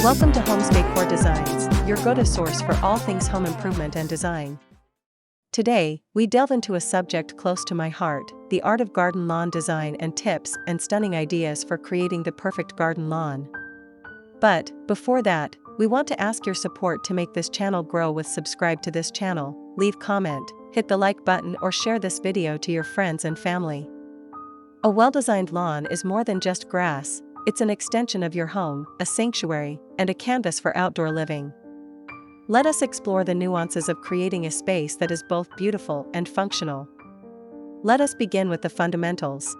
Welcome to Homes Decor Designs, your go-to source for all things home improvement and design. Today, we delve into a subject close to my heart, the art of garden lawn design and tips and stunning ideas for creating the perfect garden lawn. But, before that, we want to ask your support to make this channel grow with subscribe to this channel, leave comment, hit the like button or share this video to your friends and family. A well-designed lawn is more than just grass, it's an extension of your home, a sanctuary, and a canvas for outdoor living. Let us explore the nuances of creating a space that is both beautiful and functional. Let us begin with the fundamentals.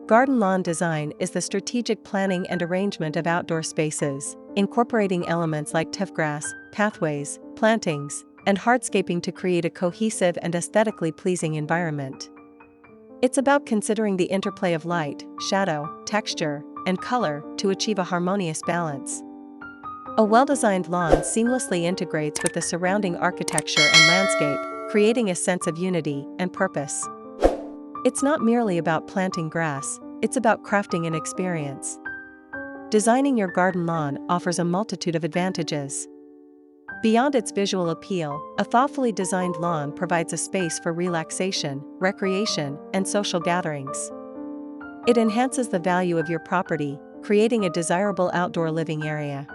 Garden lawn design is the strategic planning and arrangement of outdoor spaces, incorporating elements like turfgrass, pathways, plantings, and hardscaping to create a cohesive and aesthetically pleasing environment. It's about considering the interplay of light, shadow, texture, and color to achieve a harmonious balance. A well-designed lawn seamlessly integrates with the surrounding architecture and landscape, creating a sense of unity and purpose. It's not merely about planting grass, it's about crafting an experience. Designing your garden lawn offers a multitude of advantages. Beyond its visual appeal, a thoughtfully designed lawn provides a space for relaxation, recreation, and social gatherings. It enhances the value of your property, creating a desirable outdoor living area.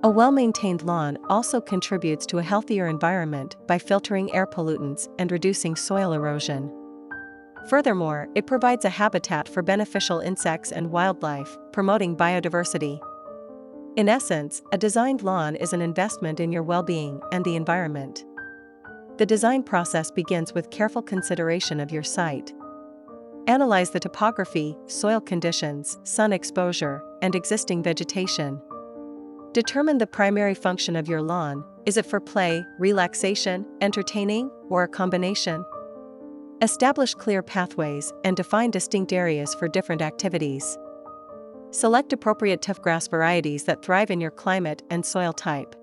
A well-maintained lawn also contributes to a healthier environment by filtering air pollutants and reducing soil erosion. Furthermore, it provides a habitat for beneficial insects and wildlife, promoting biodiversity. In essence, a designed lawn is an investment in your well-being and the environment. The design process begins with careful consideration of your site. Analyze the topography, soil conditions, sun exposure, and existing vegetation. Determine the primary function of your lawn. Is it for play, relaxation, entertaining, or a combination? Establish clear pathways and define distinct areas for different activities. Select appropriate turfgrass varieties that thrive in your climate and soil type.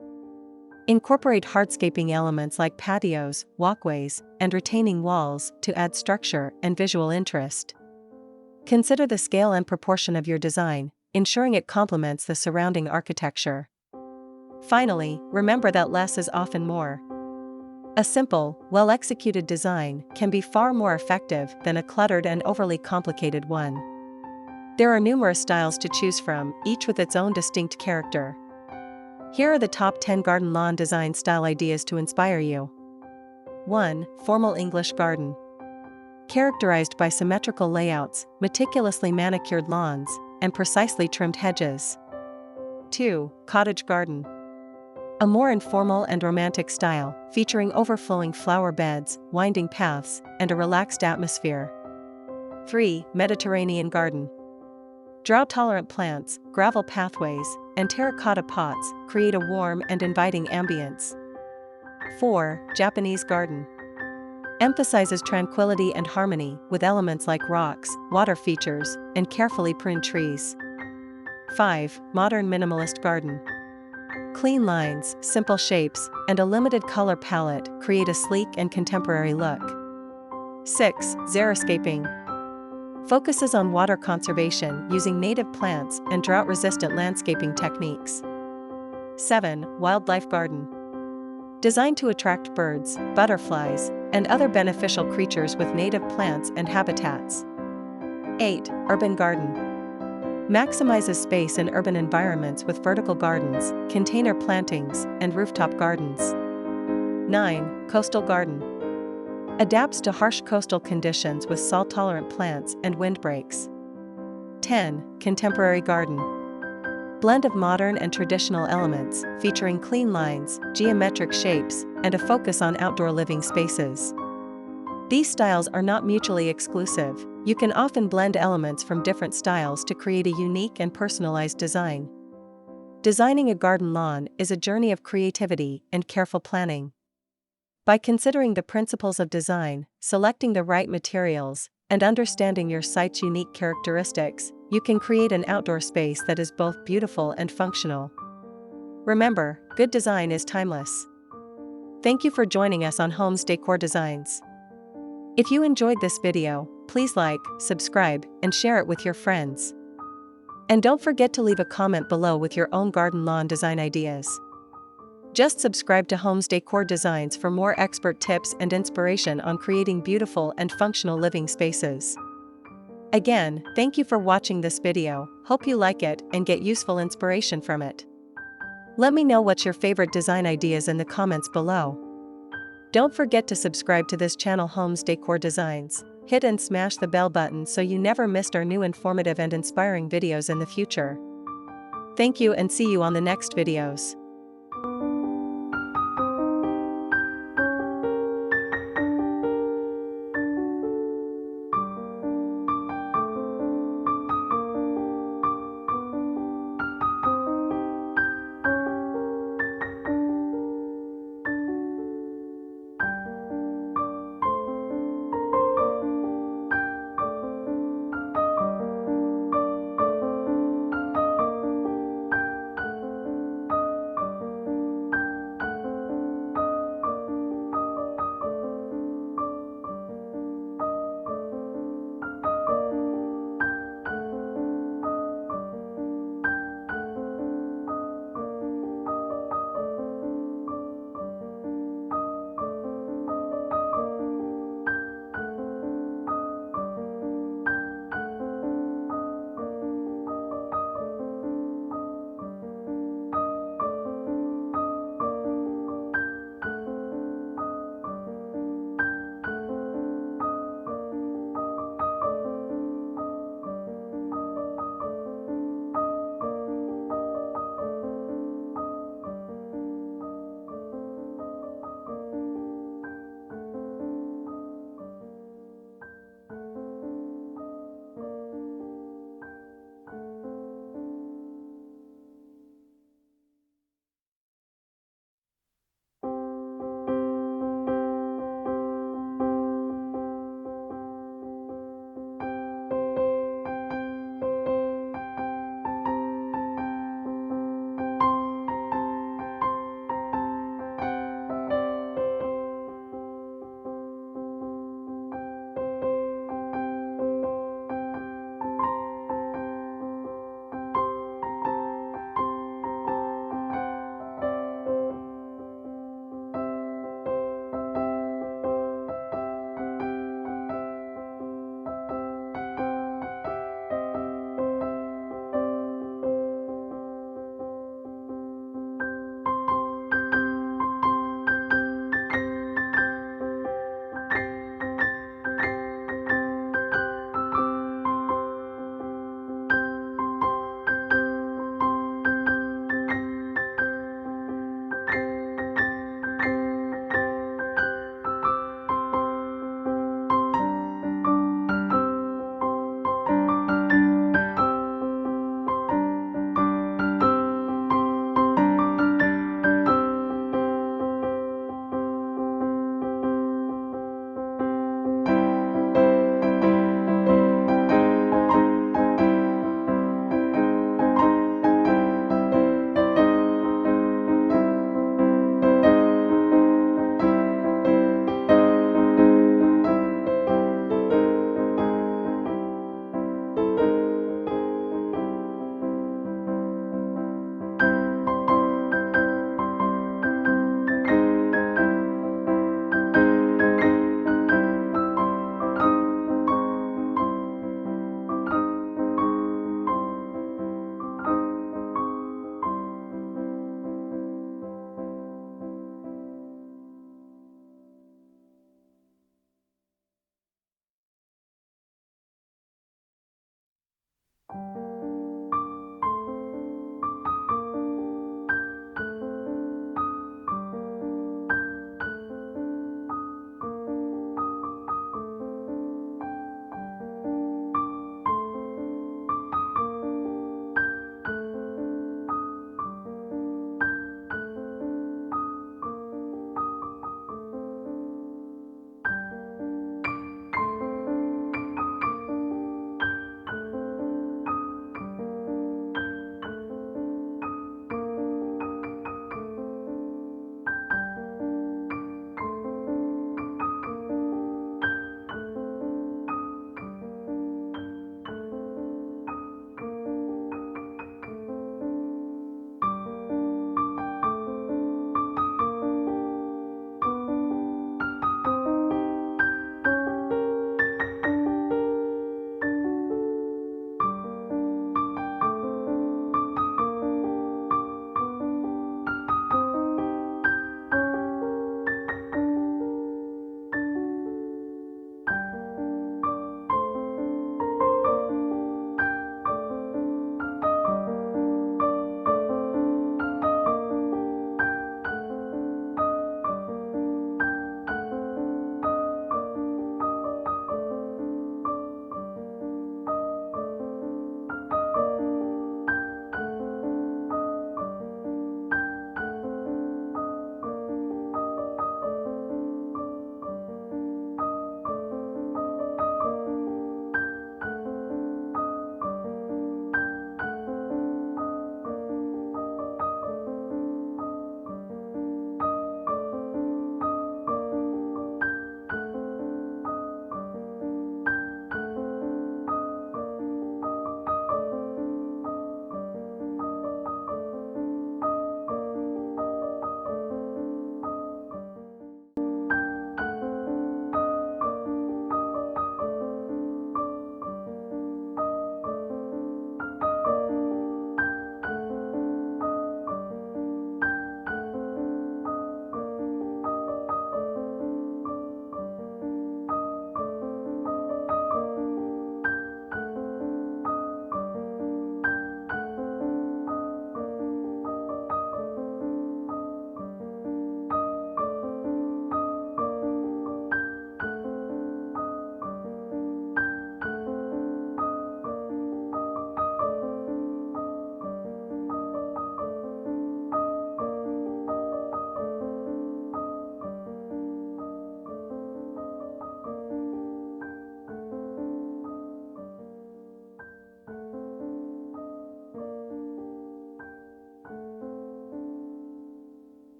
Incorporate hardscaping elements like patios, walkways, and retaining walls to add structure and visual interest. Consider the scale and proportion of your design, ensuring it complements the surrounding architecture. Finally, remember that less is often more. A simple, well-executed design can be far more effective than a cluttered and overly complicated one. There are numerous styles to choose from, each with its own distinct character. Here are the top 10 garden lawn design style ideas to inspire you. 1. Formal English garden. Characterized by symmetrical layouts, meticulously manicured lawns, and precisely trimmed hedges. 2. Cottage garden. A more informal and romantic style, featuring overflowing flower beds, winding paths, and a relaxed atmosphere. 3. Mediterranean garden. Drought-tolerant plants, gravel pathways, and terracotta pots create a warm and inviting ambience. 4. Japanese garden. Emphasizes tranquility and harmony with elements like rocks, water features, and carefully pruned trees. 5. Modern minimalist garden. Clean lines, simple shapes, and a limited color palette create a sleek and contemporary look. 6. Xeriscaping. Focuses on water conservation using native plants and drought-resistant landscaping techniques. 7. Wildlife garden. Designed to attract birds, butterflies, and other beneficial creatures with native plants and habitats. 8. Urban garden. Maximizes space in urban environments with vertical gardens, container plantings, and rooftop gardens. 9. Coastal garden. Adapts to harsh coastal conditions with salt-tolerant plants and windbreaks. 10. Contemporary garden. Blend of modern and traditional elements, featuring clean lines, geometric shapes, and a focus on outdoor living spaces. These styles are not mutually exclusive. You can often blend elements from different styles to create a unique and personalized design. Designing a garden lawn is a journey of creativity and careful planning. By considering the principles of design, selecting the right materials, and understanding your site's unique characteristics, you can create an outdoor space that is both beautiful and functional. Remember, good design is timeless. Thank you for joining us on Homes Decor Designs. If you enjoyed this video, please like, subscribe, and share it with your friends. And don't forget to leave a comment below with your own garden lawn design ideas. Just subscribe to Homes Decor Designs for more expert tips and inspiration on creating beautiful and functional living spaces. Again, thank you for watching this video, hope you like it and get useful inspiration from it. Let me know what's your favorite design ideas in the comments below. Don't forget to subscribe to this channel Homes Decor Designs. Hit and smash the bell button so you never missed our new informative and inspiring videos in the future. Thank you and see you on the next videos.